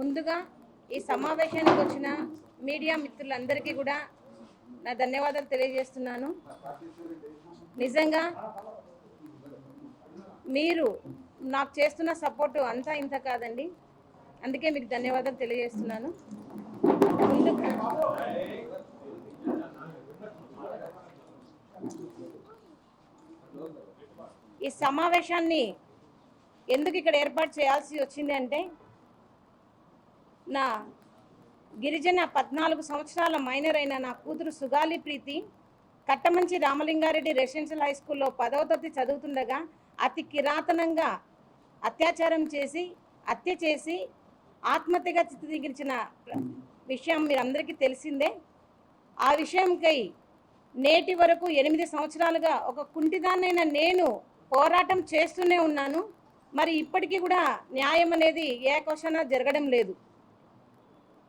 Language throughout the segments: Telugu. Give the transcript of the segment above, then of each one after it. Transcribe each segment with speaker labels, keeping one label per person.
Speaker 1: ముందుగా ఈ సమావేశానికి వచ్చిన మీడియా మిత్రులందరికీ కూడా నా ధన్యవాదాలు తెలియజేస్తున్నాను. నిజంగా మీరు నాకు చేస్తున్న సపోర్టు అంతా ఇంత కాదండి, అందుకే మీకు ధన్యవాదాలు తెలియజేస్తున్నాను. ఈ సమావేశాన్ని ఎందుకు ఇక్కడ ఏర్పాటు చేయాల్సి వచ్చింది అంటే, నా గిరిజన 14 సంవత్సరాల మైనర్ అయిన నా కూతురు సుగాలి ప్రీతి కట్టమంచి రామలింగారెడ్డి రెసిడెన్షియల్ హై స్కూల్లో 10వ తరగతి చదువుతుండగా అతి కిరాతనంగా అత్యాచారం చేసి హత్య చేసి ఆత్మహత్యగా చిత్రీకరించిన విషయం మీరందరికీ తెలిసిందే. ఆ విషయంకై నేటి వరకు 8 సంవత్సరాలుగా ఒక కుంటిదాన్నైన నేను పోరాటం చేస్తూనే ఉన్నాను. మరి ఇప్పటికీ కూడా న్యాయం అనేది ఏ క్వశ్చన్ జరగడం లేదు.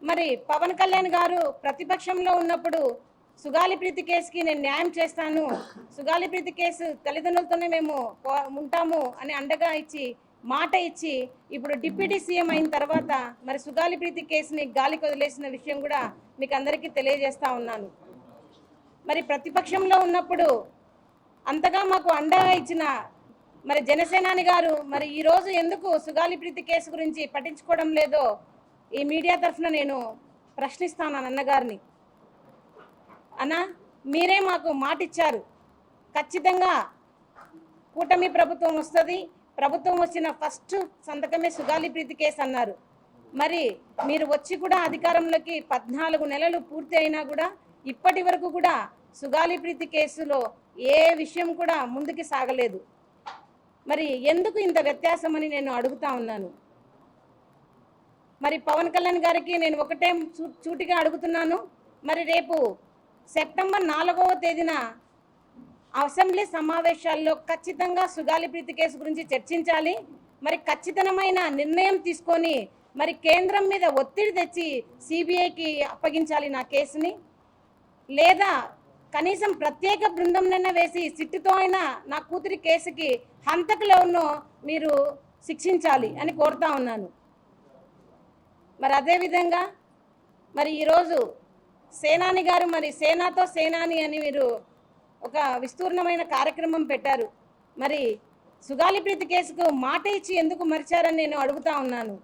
Speaker 1: మరి పవన్ కళ్యాణ్ గారు ప్రతిపక్షంలో ఉన్నప్పుడు సుగాలి ప్రీతి కేసుకి నేను న్యాయం చేస్తాను, సుగాలి ప్రీతి కేసు తల్లిదండ్రులతోనే మేము ఉంటాము అని అండగా ఇచ్చి మాట ఇచ్చి ఇప్పుడు డిప్యూటీ సీఎం అయిన తర్వాత మరి సుగాలి ప్రీతి కేసుని గాలికి వదిలేసిన విషయం కూడా మీకు అందరికీ తెలియజేస్తా ఉన్నాను. మరి ప్రతిపక్షంలో ఉన్నప్పుడు అంతగా మాకు అండగా ఇచ్చిన మరి జనసేనాని గారు మరి ఈరోజు ఎందుకు సుగాలి ప్రీతి కేసు గురించి పట్టించుకోవడం లేదో ఈ మీడియా తరఫున నేను ప్రశ్నిస్తాను అన్నగారిని. అన్న, మీరే మాకు మాట ఇచ్చారు, ఖచ్చితంగా కూటమి ప్రభుత్వం వస్తుంది, ప్రభుత్వం వచ్చిన ఫస్ట్ సంతకమే సుగాలి ప్రీతి కేసు అన్నారు. మరి మీరు వచ్చి కూడా అధికారంలోకి 14 నెలలు పూర్తి అయినా కూడా ఇప్పటి వరకు కూడా సుగాలి ప్రీతి కేసులో ఏ విషయం కూడా ముందుకు సాగలేదు. మరి ఎందుకు ఇంత వ్యత్యాసం అని నేను అడుగుతా ఉన్నాను. మరి పవన్ కళ్యాణ్ గారికి నేను ఒకటే సూటిగా అడుగుతున్నాను. మరి రేపు సెప్టెంబర్ 4వ తేదీన అసెంబ్లీ సమావేశాల్లో ఖచ్చితంగా సుగాలి ప్రీతి కేసు గురించి చర్చించాలి. మరి ఖచ్చితమైన నిర్ణయం తీసుకొని మరి కేంద్రం మీద ఒత్తిడి తెచ్చి సిబిఐకి అప్పగించాలి నా కేసుని, లేదా కనీసం ప్రత్యేక బృందంనైనా వేసి సిట్టుతో అయినా నా కూతురి కేసుకి హంతకులను మీరు శిక్షించాలి అని కోరుతా ఉన్నాను. మరి అదేవిధంగా మరి ఈరోజు సేనాని గారు మరి సేనాతో సేనాని అని మీరు ఒక విస్తూర్ణమైన కార్యక్రమం పెట్టారు. మరి సుగాలి ప్రీతి కేసుకు మాట ఇచ్చి ఎందుకు మరిచారని నేను అడుగుతా ఉన్నాను.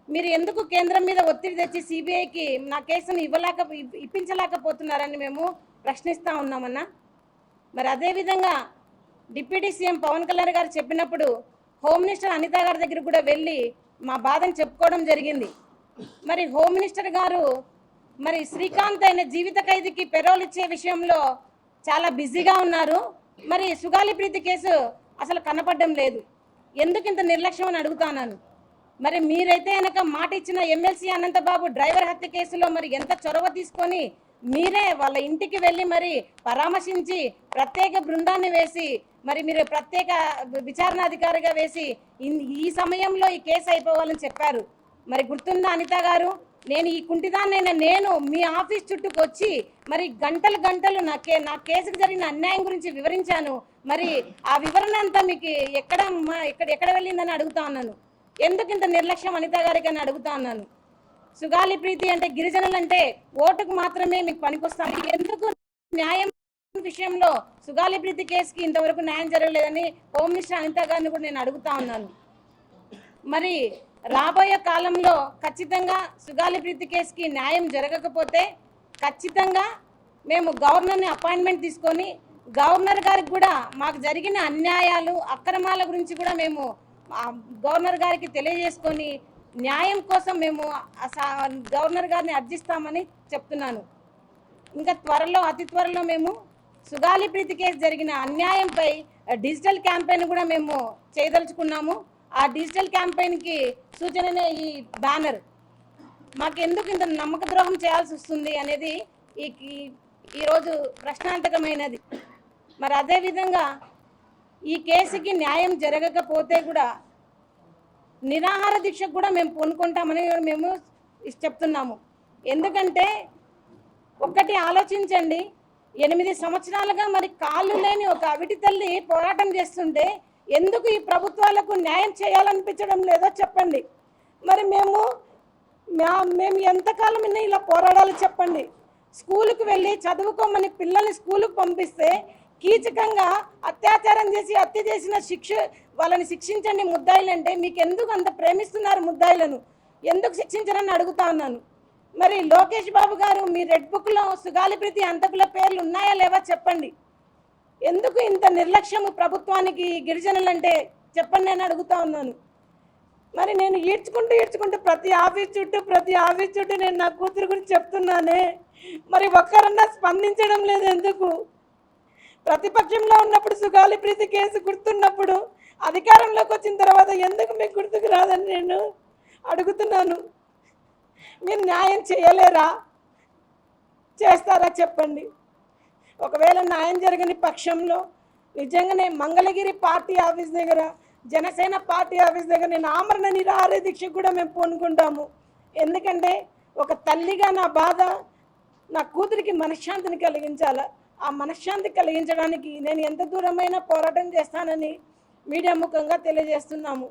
Speaker 1: మీరు ఎందుకు కేంద్రం మీద ఒత్తిడి తెచ్చి సిబిఐకి నా కేసును ఇప్పించలేకపోతున్నారని మేము ప్రశ్నిస్తూ ఉన్నామన్నా. మరి అదేవిధంగా డిప్యూటీ సీఎం పవన్ కళ్యాణ్ గారు చెప్పినప్పుడు హోమ్ మినిస్టర్ అనిత గారి దగ్గర కూడా వెళ్ళి మా బాధను చెప్పుకోవడం జరిగింది. మరి హోమ్ మినిస్టర్ గారు మరి శ్రీకాంత్ అయిన జీవిత ఖైదీకి పెరోల్ ఇచ్చే విషయంలో చాలా బిజీగా ఉన్నారు. మరి సుగాలి ప్రీతి కేసు అసలు కనపడడం లేదు, ఎందుకు ఇంత నిర్లక్ష్యం అని అడుగుతున్నాను. మరి మీరైతే కనుక మాట ఇచ్చిన ఎమ్మెల్సీ అనంతబాబు డ్రైవర్ హత్య కేసులో మరి ఎంత చొరవ తీసుకొని మీరే వాళ్ళ ఇంటికి వెళ్ళి మరి పరామర్శించి ప్రత్యేక బృందాన్ని వేసి మరి మీరు ప్రత్యేక విచారణాధికారిగా వేసి ఈ సమయంలో ఈ కేసు అయిపోవాలని చెప్పారు. మరి గుర్తుందా అనిత గారు, నేను ఈ కుంటిదాన్నైనా నేను మీ ఆఫీస్ చుట్టూకు వచ్చి మరి గంటలు గంటలు నా కేసుకు జరిగిన అన్యాయం గురించి వివరించాను. మరి ఆ వివరణ అంతా మీకు ఎక్కడ వెళ్ళిందని అడుగుతా ఉన్నాను. ఎందుకు ఇంత నిర్లక్ష్యం అనిత గారికి అని అడుగుతా ఉన్నాను. సుగాలి ప్రీతి అంటే గిరిజనులంటే ఓటుకు మాత్రమే మీకు పనికొస్తాను, ఎందుకు న్యాయం విషయంలో సుగాలి ప్రీతి కేసుకి ఇంతవరకు న్యాయం జరగలేదని హోమ్ మినిస్టర్ అనిత గారిని కూడా నేను అడుగుతా ఉన్నాను. మరి రాబోయే కాలంలో ఖచ్చితంగా సుగాలి ప్రీతి కేసుకి న్యాయం జరగకపోతే ఖచ్చితంగా మేము గవర్నర్ని అపాయింట్మెంట్ తీసుకొని గవర్నర్ గారికి కూడా మాకు జరిగిన అన్యాయాలు అక్రమాల గురించి కూడా మేము గవర్నర్ గారికి తెలియజేసుకొని న్యాయం కోసం మేము గవర్నర్ గారిని అర్జిస్తామని చెప్తున్నాను. ఇంకా అతి త్వరలో మేము సుగాలి ప్రీతి కేసు జరిగిన అన్యాయంపై డిజిటల్ క్యాంపెయిన్ కూడా మేము చేయదలుచుకున్నాము. ఆ డిజిటల్ క్యాంపెయిన్కి సూచననే ఈ బ్యానర్. మాకు ఎందుకు ఇంత నమ్మక ద్రోహం చేయాల్సి వస్తుంది అనేది ఈరోజు ప్రశ్నార్థకమైనది. మరి అదేవిధంగా ఈ కేసుకి న్యాయం జరగకపోతే కూడా నిరాహార దీక్షకు కూడా మేము పూనుకుంటామని మేము చెప్తున్నాము. ఎందుకంటే ఒక్కటి ఆలోచించండి, 8 సంవత్సరాలుగా మరి కాళ్ళు లేని ఒక అవిటి తల్లి పోరాటం చేస్తుంటే ఎందుకు ఈ ప్రభుత్వాలకు న్యాయం చేయాలనిపించడం లేదో చెప్పండి. మరి మేము మేము ఎంతకాలం ఇలా పోరాడాలి చెప్పండి. స్కూలుకు వెళ్ళి చదువుకోమని పిల్లల్ని స్కూలుకు పంపిస్తే కీచకంగా అత్యాచారం చేసి హత్య చేసిన వాళ్ళని శిక్షించండి ముద్దాయిలంటే మీకు ఎందుకు అంత ప్రేమిస్తున్నారు ముద్దాయిలను? ఎందుకు శిక్షించరని అడుగుతా ఉన్నాను. మరి లోకేష్ బాబు గారు మీ రెడ్ బుక్లో సుగాలిప్రీతి హంతకుల పేర్లు ఉన్నాయా లేవా చెప్పండి. ఎందుకు ఇంత నిర్లక్ష్యము ప్రభుత్వానికి గిరిజనులంటే చెప్పండి అని అడుగుతా ఉన్నాను. మరి నేను ఈడ్చుకుంటూ ప్రతి ఆఫీస్ చుట్టూ నేను నా కూతురు గురించి చెప్తున్నానే, మరి ఒక్కరన్నా స్పందించడం లేదు ఎందుకు? ప్రతిపక్షంలో ఉన్నప్పుడు సుగాలిప్రీతి కేసు గుర్తున్నప్పుడు అధికారంలోకి వచ్చిన తర్వాత ఎందుకు మీకు గుర్తుకు రాదని నేను అడుగుతున్నాను. మీరు న్యాయం చేయలేరా? చేస్తారా చెప్పండి. ఒకవేళ న్యాయం జరగని పక్షంలో నిజంగానే మంగళగిరి పార్టీ ఆఫీస్ దగ్గర, జనసేన పార్టీ ఆఫీస్ దగ్గర నేను ఆమరణ నిరాహార దీక్ష కూడా మేము పూనుకుంటాము. ఎందుకంటే ఒక తల్లిగా నా బాధ నా కూతురికి మనశ్శాంతిని కలిగించాల. ఆ మనశ్శాంతి కలిగించడానికి నేను ఎంత దూరమైనా పోరాటం చేస్తానని మీడియా ముఖంగా తెలియజేస్తున్నాము.